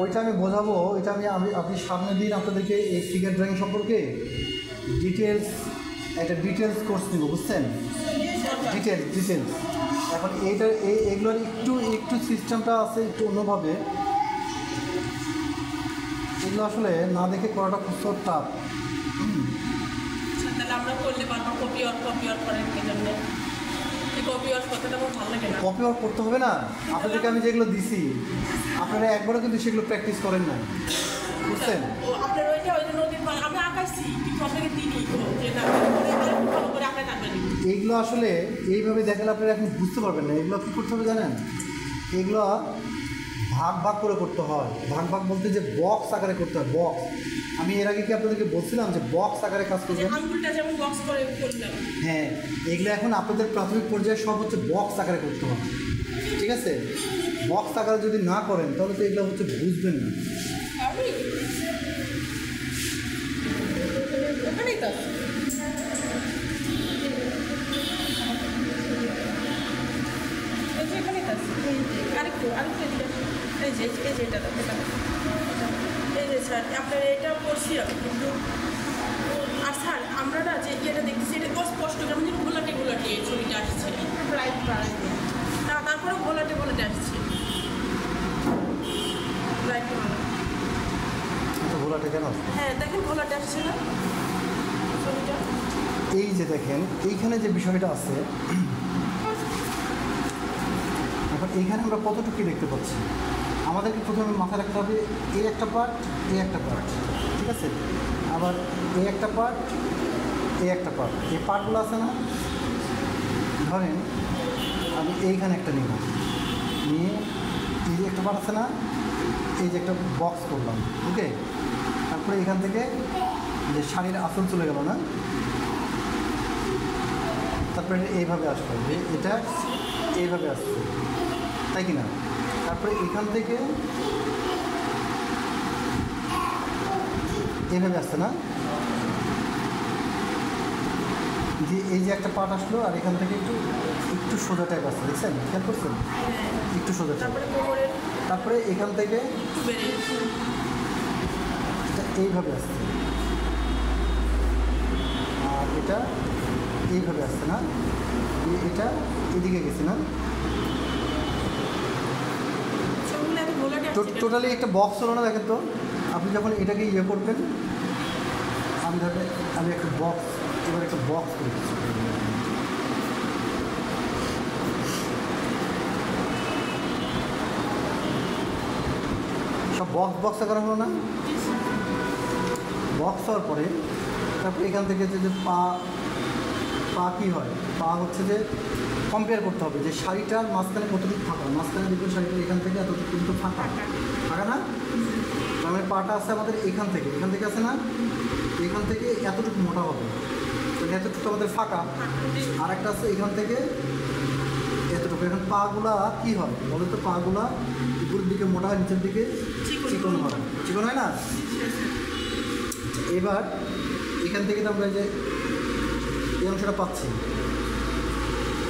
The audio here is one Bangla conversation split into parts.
ওইটা আমি বোঝাবো, এটা আপনি সামনের দিন আপনাদেরকে এই ফিগার ড্রয়িং সম্পর্কে একটা ডিটেলস কোর্স দিব, বুঝছেন? ডিটেলস। এখন এগুলোর একটু সিস্টেমটা আছে একটু অন্যভাবে, এগুলো আসলে না দেখে করাটা খুব টাফ। আমরা করলে বারবার কপি ওয়ার্ক করেন কি জন্য? কপি ওয়ার্ক করতে আমার ভালো লাগে না। কপি ওয়ার্ক করতে হবে না, আপনাদেরকে আমি যেগুলো দিছি আপনারা একবারও কিন্তু সেগুলো প্র্যাকটিস করেন না, বুঝছেন? আপনার ওইটা ওই জন্য আমি আঁকাইছি কিন্তু আপনাকে দিইনি, ভালো করে আঁকাই থাকবেন। এইগুলো আসলে এইভাবে দেখালে আপনারা এখন বুঝতে পারবেন না। এগুলো কী করতে হবে জানেন? এগুলো ভাগ করে করতে হয়। ভাগ বলতে যে বক্স আকারে করতে হয়, বক্স। আমি এর আগে কি আপনাদেরকে বলছিলাম যে বক্স আকারে কাজ করবেন? আঙ্গুলটা যেমন বক্স করে করলাম। হ্যাঁ, এগুলো এখন আপনাদের প্রাথমিক পর্যায়ে সব হচ্ছে বক্স আকারে করতে হবে, ঠিক আছে? বক্স আকারে যদি না করেন তাহলে তো এগুলো হচ্ছে বুঝবেন না। ওখানেই তো এই যে এটা এই যে স্যার আপনার এটা করছি কিন্তু। আর স্যার আমরা না যে এটা দেখছি এটা স্পষ্ট যেমন ঘোলাটে এই ছবিটা আসছে না, তারপরে ঘোলাটে আসছে ঘোলাটে কেন? হ্যাঁ দেখেন ঘোলাটে আসছে না ছবিটা। এই যে দেখেন এইখানে যে বিষয়টা আছে, এখন এইখানে আমরা কতটুকু দেখতে পাচ্ছি? আমাদেরকে প্রথমে মাথায় রাখতে হবে এই একটা পার্ট, ঠিক আছে? আবার এই একটা পার্ট, এই পার্টগুলো আছে না? ধরেন আমি এইখানে একটা নিয়ে এই যে একটা পার্ট আছে না, এই যে একটা বক্স করলাম, ওকে? তারপরে এখান থেকে যে শাড়ির আসল চলে গেল না, তারপরে এইভাবে আসলো, এটা এইভাবে আসছে, তাই কি না? তারপরে এখান থেকে এইভাবে আসছে না, যে এই যে একটা পার্ট আসলো আর এখান থেকে একটু সোজা টাইপ আসছে, দেখছেন? খেয়াল করছেন? একটু সোজা টাইপ। তারপরে এখান থেকে এটা এইভাবে আসছে আর এটা এইভাবে আসছে না, এটা এদিকে গেছে না, টোটালি একটা বক্স হলো না? দেখেন তো, আপনি যখন এটাকে ইয়ে করবেন, আমি একটা বক্স, এবার একটা বক্স করে দিচ্ছি। সব বক্স করা হলো না? বক্স হওয়ার পরে তারপরে এখান থেকে যে পা কী হয়, পা হচ্ছে যে কম্পেয়ার করতে হবে যে শাড়িটার মাঝখানে কতটুকু ফাঁকা। মাঝখানে দেখবেন শাড়িটা এখান থেকে এতটুকু কিন্তু ফাঁকা না? তার মানে পাটা আছে আমাদের এখান থেকে আছে না, এখান থেকে এতটুকু মোটা হবে, তাহলে এতটুকু আমাদের ফাঁকা। আর একটা আছে এখান থেকে এতটুকু। এখন পাগুলা কী হয় বলে তো? পাগুলা উপরের দিকে মোটা হয়, নিচের দিকে চিকন হয় না? এবার এখান থেকে তো আমরা যে এই অংশটা পাচ্ছি,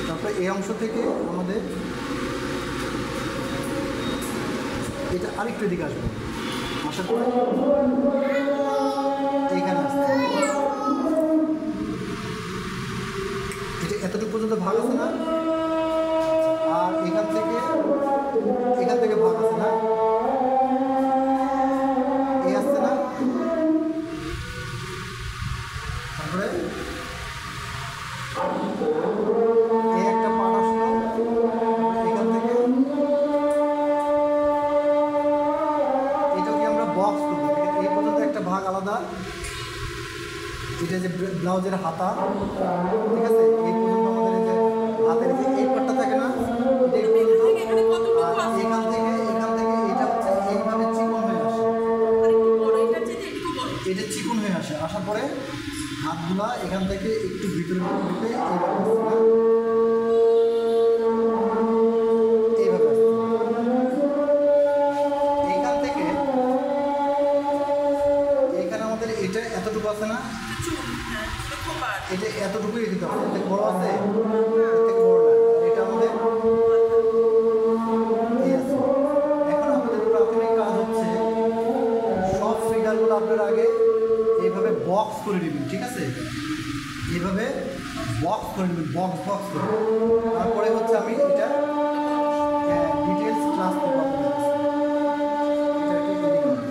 তারপরে এই অংশ থেকে আমাদের এটা আরেকটু এদিকে আসবে, আসার পরে এইখানে আসছে, এটা এতটুকু পর্যন্ত ভাগ আছে না? আর এখান থেকে ভাগ আছে না, এই আসছে না? তারপরে এই একটা পার্ট আসলো এখান থেকে, এটাকে আমরা বক্স করবো। এই পর্যন্ত একটা ভাগ আলাদা, এটা যে ব্লাউজের হাতা, ঠিক আছে? এই পর্যন্ত আমাদের যে হাতের যে এই পার্টটা থাকে না, এখান থেকে এটা হচ্ছে এইভাবে চিকন হয়ে আসে, এটা চিকন হয়ে আসে। আসার পরে হাতগুলা এখান থেকে একটু ভিতরে ঢুকে এইভাবে আসছে, এইখান থেকে এইখানে আমাদের এটা এতটুকু আছে না, এটা এতটুকুই রেখে দেওয়া, এর থেকে বড় আছে, এর থেকে বড় না, এটা আমাদের এই আছে। এখন আমাদের প্রাথমিক কাজ হচ্ছে করে নেবেন, ঠিক আছে? এইভাবে বক্স করে নেবেন, বক্স করে। তারপরে হচ্ছে আমি এটা ডিটেলস ক্লাস করবো আপনাদের কাছে। এটাকে এডিট করবো।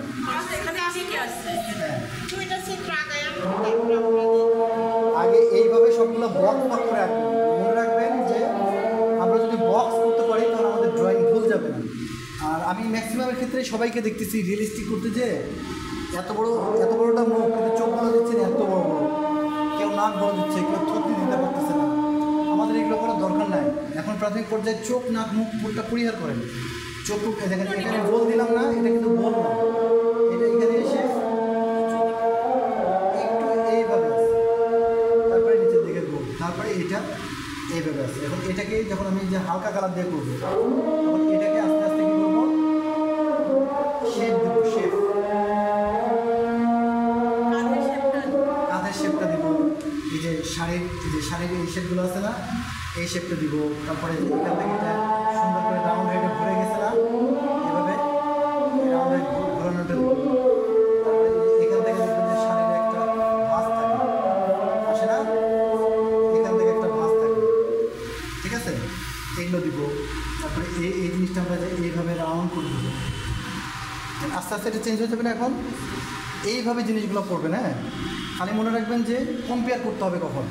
এখানে কি আসছে? হ্যাঁ, দুইটা চিত্র আগায় আগে এইভাবে সবগুলো বক্স করে রাখবেন। মনে রাখবেন যে আমরা যদি বক্স করতে পারি তাহলে আমাদের ড্রয়িং ভুল যাবে না। আর আমি ম্যাক্সিমামের ক্ষেত্রে সবাইকে দেখতেছি রিয়েলিস্টিক করতে, যে এত বড়টা মুখ, কিন্তু চোখগুলো দিচ্ছেন এত বড় বড়, কেউ নাক বড় দিচ্ছে, কেউ থুতনি দিতে পারতেছে না। আমাদের এগুলো করার দরকার নাই। এখন প্রাথমিক পর্যায়ে চোখ, নাক, মুখ পুরোটা পরিহার করেন। চোখ দেখেন, এখানে বল দিলাম না, এটা কিন্তু বল না, এটা এখানে এসে একটু এইভাবে আছে, তারপরে নিচের দিকে গোল, তারপরে এটা এইভাবে আছে। এখন এটাকে যখন আমি যে হালকা কালার দিয়ে করবো, তখন এটাকে আস্তে আস্তে কী করবো, শেপ দেবো, শেপ, কাঁধের শেপটা দিব, এই যে শাড়ির এই শেপগুলো আছে না, এই শেপটা দিব। তারপরে যে এখান থেকে এটা সুন্দর করে রাউন্ড হেডে ঘুরে গেছে না, এভাবে রাউন্ড হেড ঘোরানোটা দিব। তারপরে এখান থেকে দেখবেন যে শাড়ির একটা ভাঁজ থাকে, আসে না, এখান থেকে একটা ভাঁজ থাকে, ঠিক আছে? এগুলো দিব। তারপরে এই জিনিসটা আমরা যে এইভাবে রাউন্ড করে দেবো। আস্তে আস্তে এটা চেঞ্জ হয়ে যাবে না। এখন এইভাবে জিনিসগুলো করবেন। হ্যাঁ, খালি মনে রাখবেন যে কম্পেয়ার করতে হবে। কখন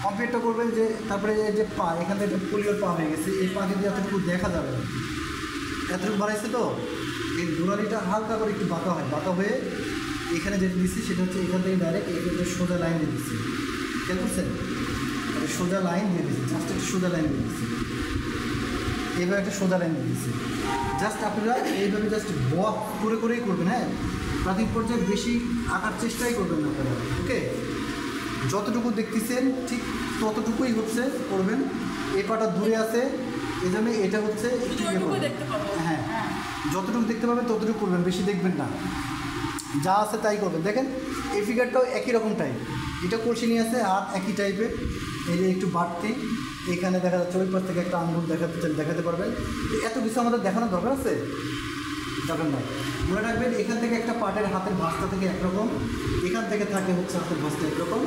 কম্পেয়ারটা করবেন, যে তারপরে এই যে পা, এখান থেকে পোলিওর পা হয়ে গেছে, এই পা কিন্তু এতটুকু দেখা যাবে না, এতটুকু বাড়াইছে তো এই দুরালিটা হালকা করে একটু বাঁকা হয়, বাঁকা হয়ে এখানে যেটা দিচ্ছি সেটা হচ্ছে এখান থেকে ডাইরেক্ট এখানে সোজা লাইন দিয়ে দিচ্ছি, খেয়াল করছেন? সোজা লাইন দিয়ে দিচ্ছি, জাস্ট একটা সোজা লাইন দিয়ে দিচ্ছি, এইভাবে একটা সোজা লাইন দিয়ে দিচ্ছি। জাস্ট আপনারা এইভাবে জাস্ট বক্স করেই করবেন। হ্যাঁ, প্রাথমিক পর্যায়ে বেশি আঁকার চেষ্টাই করবেন না আপনারা। ওকে, যতটুকু দেখতেছেন ঠিক ততটুকুই হচ্ছে করবেন। এই পাটা দূরে আছে, এই জন্য এটা হচ্ছে একটু ইয়ে করবেন। হ্যাঁ, যতটুকু দেখতে পাবেন ততটুকু করবেন, বেশি দেখবেন না, যা আছে তাই করবেন। দেখেন এই ফিগারটাও একই রকম টাইপ, এটা কষি নিয়ে আছে, হাত একই টাইপের, এই যে একটু বাড়তি, এখানে দেখা যাচ্ছে ওই পাশ থেকে একটা আঙুল দেখাতে পারবেন। এত কিছু আমাদের দেখানোর দরকার আছে? দরকার নয়। মনে রাখবেন এখান থেকে একটা পাটের হাতের ভাঁজটা থেকে একরকম, এখান থেকে থাকে হচ্ছে হাতের ভাঁজটা একরকম।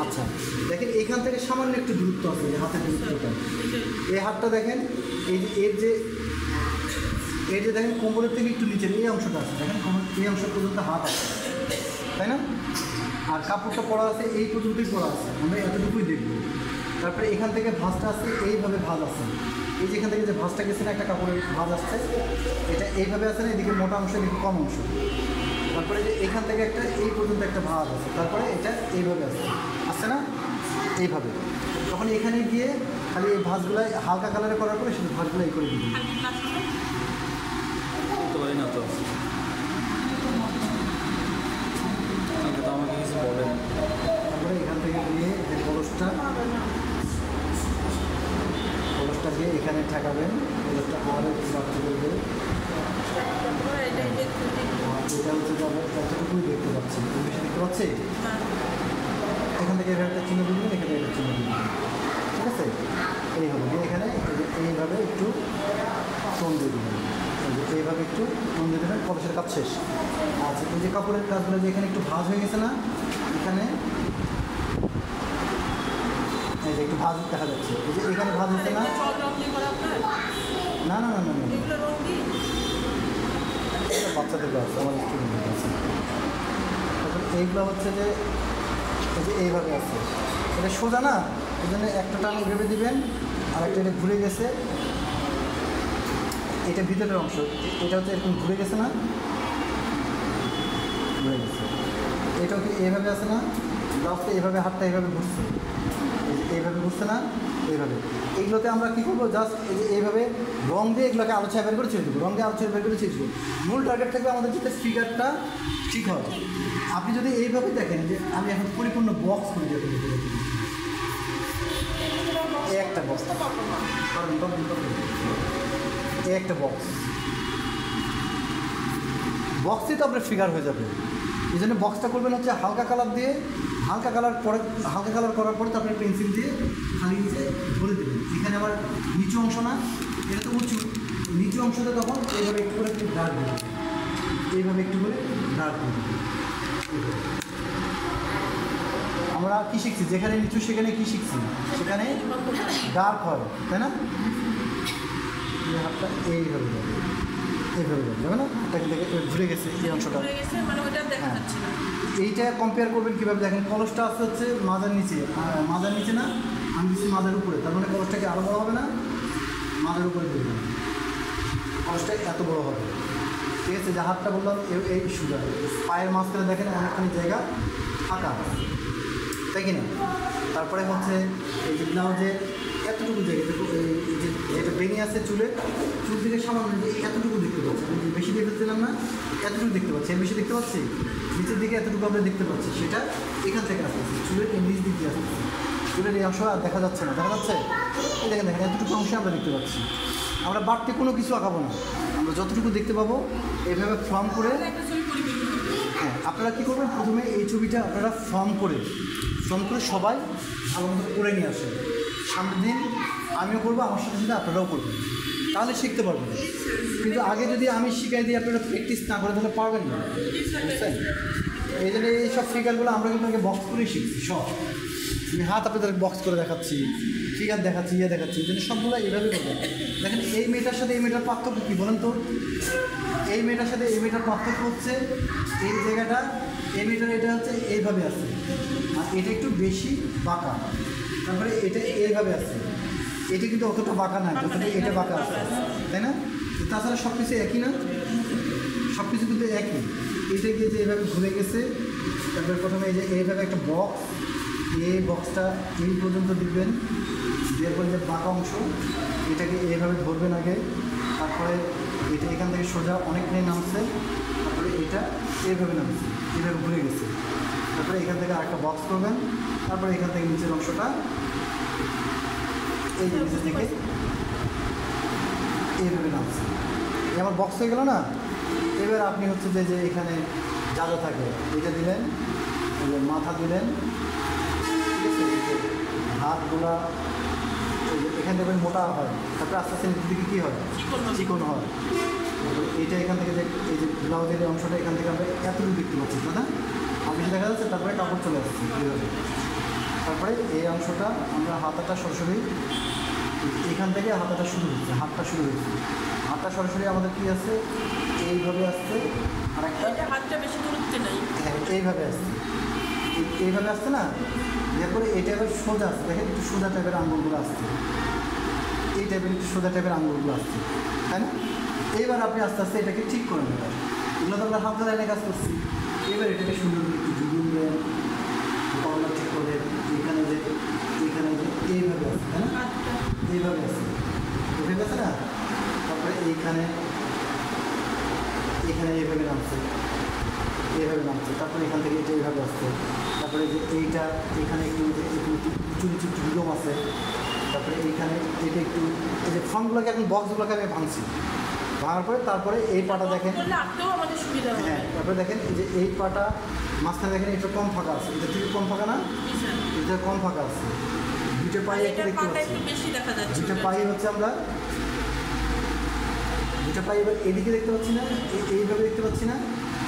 আচ্ছা, দেখেন এখান থেকে সামান্য একটু দূরত্ব আছে, হাতের দূরত্বটা। এই হাতটা দেখেন, এর যে দেখেন কোমরের থেকে একটু নিচের এই অংশটা আছে, দেখেন এই অংশ পর্যন্ত হাত আছে, তাই না? আর কাপড়টা পরা আছে এই পর্যন্তই পরা আছে, আমরা এতটুকুই দেখবো। তারপরে এখান থেকে ভাঁজটা আছে, এইভাবে ভাঁজ আছে, এই যে এখান থেকে যে ভাঁজটা গেছে না, একটা কাপড়ের ভাঁজ আসছে, এটা এইভাবে আছে না, এদিকে মোটা অংশ, এদিকে কম অংশ। তারপরে যে এখান থেকে একটা এই পর্যন্ত একটা ভাঁজ আছে, তারপরে এটা এইভাবে আসছে না, এইভাবে। তখন এখানে গিয়ে খালি এই ভাঁজগুলো হালকা কালারে করার পরে শুধু ভাঁজগুলো এই করে দিবি। পারি না তো, আমাকে কিছু বলেন। তারপরে এখান থেকে গিয়ে যে কলসটা দিয়ে এখানে ঠেকাবেন, কলসটা আরও একটু বাড়তে করবে। এটা হচ্ছে যাবে, এতটুকুই দেখতে পাচ্ছি, বেশি দেখতে পাচ্ছি। এখান থেকে এভাবে একটা চিহ্ন দিবেন, এখানে একটা চিহ্ন দিবেন, ঠিক আছে? এই হবে যে এখানে এইভাবে একটু টোন দিয়ে দেবেন, এইভাবে একটু টোন দিয়ে দেবেন, কলসের কাজ শেষ। আচ্ছা, এই যে কাপড়ের কাজগুলো যে এখানে একটু ভাঁজ হয়ে গেছে না, এখানে এই যে একটু ভাঁজ দেখা যাচ্ছে, এই যে এখানে ভাঁজ হচ্ছে না, না না না না না, বাচ্চাদের কাজ, আমার স্টুডেন্টের কাছে। তখন এইগুলো হচ্ছে যে এই যে এইভাবে আছে, এটা সোজা না, এই জন্য একটা টান ভেবে দিবেন, আর একটা এটা ঘুরে গেছে, এটা ভিতরের অংশ, এটা হচ্ছে এরকম ঘুরে গেছে না, ঘুরে গেছে। এটাও কি এইভাবে আছে না, লাস্টে এইভাবে হাতটা এইভাবে ঘুরছে, এইভাবে ঘুরছে না, এইভাবে। এইগুলোতে আমরা কী করবো, জাস্ট এই যে এইভাবে রং দিয়ে এগুলোকে আলো ছায়া বের করে ছেড়ে দেবো, রং দিয়ে আলো ছায়া বের করে ছেড়ে দেবো। মূল টার্গেট থাকবে আমাদের যাতে ফিগারটা ঠিক হয়। আপনি যদি এইভাবে দেখেন যে আমি এখন পরিপূর্ণ বক্স করে দিয়ে এই একটা বক্স, এই একটা বক্সই তো আপনার ফিগার হয়ে যাবে। এই জন্য বক্সটা করবেন হচ্ছে হালকা কালার দিয়ে, হালকা কালার করার পরে তো আপনি পেন্সিল দিয়ে খালি নিচে ধরে দেবেন। এখানে আবার নিচু অংশ না, এটা তো উঁচু, নিচু অংশটা তখন এইভাবে একটু করে ডার্ক দেবেন, এইভাবে একটু করে ডার্ক দেবেন। আমরা কী শিখছি, যেখানে নিচু সেখানে কী শিখছি, সেখানে ডার্ক হয়, তাই না? এই হাতটা এইভাবে যাবে, এইভাবে যাবে না, হাতটাকে দেখে ঘুরে গেছে এই অংশটা। ঘুরে গেছে মানে ওটা দেখা হ্যাঁ। যাচ্ছে না। এইটা কম্পেয়ার করবেন কীভাবে, দেখেন কলসটা আসতে হচ্ছে মাজার নিচে, মাজার নিচে না, আমি দিচ্ছি মাজার উপরে, তার মানে কলসটাকে আরও বড় হবে না, মাজার উপরে দেবেন, কলসটা এত বড় হবে। ঠিক আছে, যে হাতটা বললাম এই সুদা, পায়ের মাঝখানে দেখেন অনেকখানি জায়গা ফাঁকা, তাই কি না? তারপরে হচ্ছে এই যে ব্লাউজের এতটুকু জায়গা, এই যে যেটা বেনি আছে চুল থেকে সামান্য যে এতটুকু দেখতে পাচ্ছি, আমি বেশি দেখতে পেলাম না, এতটুকু দেখতে পাচ্ছি, এর বেশি দেখতে পাচ্ছি, নিচের দিকে এতটুকু আমরা দেখতে পাচ্ছি, সেটা এখান থেকে আসতেছে, চুলের এই নিচ দিক দিয়ে আসতেছে, চুলের এই অংশ আর দেখা যাচ্ছে না, দেখা যাচ্ছে? এই দেখেন দেখেন এতটুকু অংশে আমরা দেখতে পাচ্ছি। আমরা বাড়তি কোনো কিছু আঁকাবো না, আমরা যতটুকু দেখতে পাবো এইভাবে ফর্ম করে। একটা ছবি পরিবেশন করবে। হ্যাঁ, আপনারা কী করবেন, প্রথমে এই ছবিটা আপনারা ফর্ম করে সবাই আমার মতো করে নিয়ে আসেন। সামনের দিন আমিও করবো, আমার সাথে সাথে আপনারাও করবেন, তাহলে শিখতে পারবেন। কিন্তু আগে যদি আমি শিখাই দিই, আপনারা প্র্যাকটিস না করে তাহলে পারবেন না, বুঝছেন? এই জন্য এইসব ফিগারগুলো আমরা কিন্তু আগে বক্স করেই শিখছি সব। আমি হাত আপনাদের বক্স করে দেখাচ্ছি, ফিগার দেখাচ্ছি, দেখাচ্ছি, এই জন্য সবগুলো এইভাবে করবেন। দেখেন এই মেয়েটার সাথে এই মেয়েটার পার্থক্য কী বলেন তো? এই মেয়েটার সাথে এই মেয়েটার পার্থক্য হচ্ছে এই জায়গাটা, এই মেয়েটার এটা হচ্ছে এইভাবে আছে, আর এটা একটু বেশি বাঁকা, তারপরে এটা এইভাবে আছে, এটা কিন্তু অতটা বাঁকা না, যতটা এটা বাঁকা আছে, তাই না? তাছাড়া সব কিছু একই না, সব কিছু কিন্তু একই। এটা গিয়ে যে এইভাবে ঘুরে গেছে, তারপরে প্রথমে এই যে এইভাবে একটা বক্স, এই বক্সটা এই পর্যন্ত দিবেন, দেওয়ার পরে যে বাঁকা অংশ এটাকে এইভাবে ধরবেন আগে, তারপরে এটা এখান থেকে সোজা অনেকখানি নামছে, তারপরে এটা এইভাবে নামছে, এইভাবে ঘুরে গেছে, তারপরে এখান থেকে আরেকটা বক্স করবেন, তারপরে এখান থেকে নিচের অংশটা এই যে নিচে থেকে এইভাবে নামছে, এই আমার বক্স হয়ে গেল না? এবার আপনি হচ্ছে যে এখানে যা যা থাকে এটা দিলেন, মাথা দিলেন, ঠিক আছে, হাতগুলা এখান থেকে মোটা হয়, তারপরে আস্তে আস্তে নিচের দিকে কী হয়, চিকন হয়। এইটা এখান থেকে যে এই যে ব্লাউজের অংশটা এখান থেকে আমরা এতটুকু দেখতে পাচ্ছি, তাই না? বেশি দেখা যাচ্ছে, তারপরে কাপড় চলে আসছে এইভাবে। তারপরে এই অংশটা আমরা হাতাটা সরাসরি এখান থেকে হাতাটা শুরু হচ্ছে, হাতটা শুরু হচ্ছে, হাতটা সরাসরি আমাদের কী আছে, এইভাবে আসছে, আর একটা হাতটা বেশি দূরত্বে নাই। হ্যাঁ এইভাবে আসছে, এইভাবে আসছে না, এরপরে এই টাইপের সোজা আসছে, দেখেন একটু সোজা টাইপের আঙুলগুলো আসছে, এই টাইপের একটু সোজা টাইপের আঙুলগুলো আসছে, তাই না? এইবার আপনি আস্তে আস্তে এটাকে ঠিক করে নেবেন। এগুলো তো আমরা হাত ধরে কাজ করছি, এবার এটাকে সুন্দর করে একটু ঝুলিয়ে নেবেন, কর্নার ঠিক করে এইখানে যে এইভাবে আসছে, তাই না? এইভাবে আসছে, এইভাবে আছে না, তারপরে এখানে এইভাবে নামছে, এইভাবে নামছে, তারপরে এখান থেকে এটা এইভাবে আসছে, তারপরে যে এইটা এখানে একটু উঁচু নিচু একটু বিলোম আছে, তারপরে এইখানে এটা একটু এই যে ফর্মগুলোকে এখন বক্সগুলোকে আমি ভাঙছি, ভাঙার পরে তারপরে এই পাটা দেখেন, আমাদের সুবিধা হবে। হ্যাঁ, তারপরে দেখেন এই যে এই পাটা মাঝখানে দেখেন এটা কম ফাঁকা আছে, এটা থেকে কম ফাঁকা না, এটা কম ফাঁকা আছে, দুটো পায়ে একটু দেখতে পাচ্ছি, বেশি দেখা যাচ্ছে, দুটো পায়ে হচ্ছে আমরা দুটো পায়ে এবার এদিকে দেখতে পাচ্ছি না, এইভাবে দেখতে পাচ্ছি না,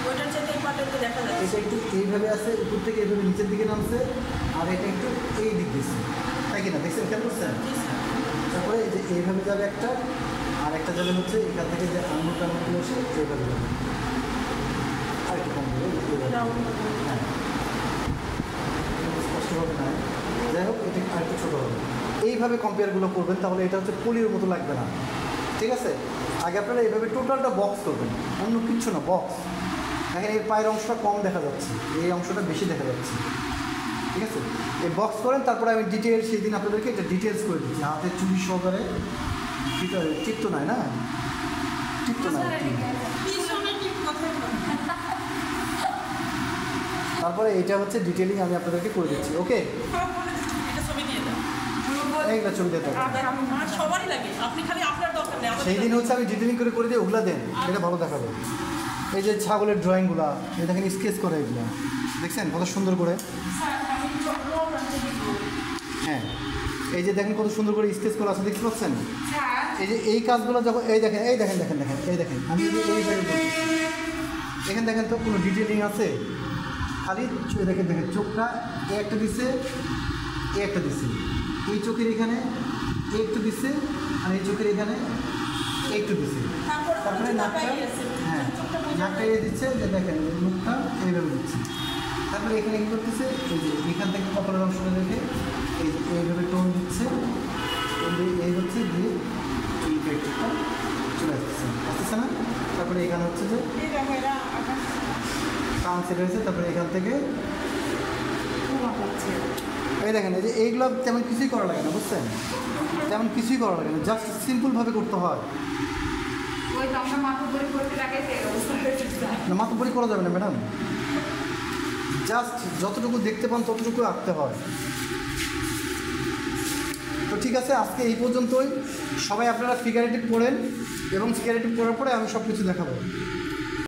ওইটার সাথে এই পাটাতে দেখা যাচ্ছে। এটা একটু এইভাবে আছে, উপর থেকে এইভাবে নিচের দিকে নামছে, আর এটা একটু এই দিক দিচ্ছে, তাই কিনা দেখছেন, খেয়াল করছেন? তারপরে এই যে এইভাবে যাবে একটা, আর একটা যাবে হচ্ছে এখান থেকে যে আঙুল টাঙুলগুলো এসে এইভাবে যাবে, আর একটু কম হবে, হ্যাঁ স্পষ্টভাবে নয়, যাই হোক এটা আর একটু ছোটো হবে। এইভাবে কম্পেয়ারগুলো করবেন, তাহলে এটা হচ্ছে পলির মতো লাগবে না, ঠিক আছে? আগে আপনারা এইভাবে টোটালটা বক্স করবেন, অন্য কিচ্ছু না, বক্স। দেখেন এর পায়ের অংশটা কম দেখা যাচ্ছে, এই অংশটা বেশি দেখা যাচ্ছে, ঠিক আছে? এই বক্স করেন, তারপরে আমি ডিটেলস সেই দিন আপনাদেরকে এটা ডিটেলস করে দিচ্ছি, হাতের চুরি সহকারে, টিপ্ত নয় না, টিপ্ত নয়। তারপরে এইটা হচ্ছে ডিটেলিং আমি আপনাদেরকে করে দিচ্ছি, ওকে? এইগুলো ছবি দিতে সবারই লাগে, আপনি খালি আপনার দরকার নেই। সেই দিন হচ্ছে আমি ডিটেলিং করে দিয়ে ওগুলা দেন, এটা ভালো দেখাবে। এই যে ছাগলের ড্রয়িংগুলো, এই দেখেন স্কেচ করে, এগুলো দেখছেন কত সুন্দর করে, হ্যাঁ এই যে দেখেন কত সুন্দর করে স্কেচ করা আছে, দেখতে পাচ্ছেন? এই যে এই কাজগুলো যখন এই দেখেন আমি যদি এইভাবে বলি, এখানে দেখেন তো কোনো ডিটেলিং আছে, খালি দেখে দেখে চোখটা এ একটা দিছে, এ একটা দিছে, এই চোখের এখানে এ একটু দিছে, আর এই চোখের এখানে এ একটু দিছে। তারপরে নাকটা, হ্যাঁ নাকটা এ দিচ্ছে, যে দেখেন মুখটা এইভাবে দিচ্ছে। তারপরে এখানে কী করতেছে, এই যে এখান থেকে কপালের অংশটা রেখে এই এইভাবে টোন দিচ্ছে, এই হচ্ছে দিয়ে এই পেটটা চলে আসতেছে, আসতেছে না? তারপরে এখানে হচ্ছে যে কান সেট হয়েছে, তারপরে এখান থেকে এই দেখেন, এই যে এইগুলো তেমন কিছুই করা লাগে না, বুঝছেন? তেমন কিছুই করা লাগে না, জাস্ট সিম্পলভাবে করতে হয়। না মাতব্বরি করা যাবে না ম্যাডাম, জাস্ট যতটুকু দেখতে পান ততটুকু আঁকতে হয়। তো ঠিক আছে, আজকে এই পর্যন্তই। সবাই আপনারা ফিগারেটিভ পড়েন এবং ফিগারেটিভ পড়ার পরে আমি সব কিছু দেখাবো।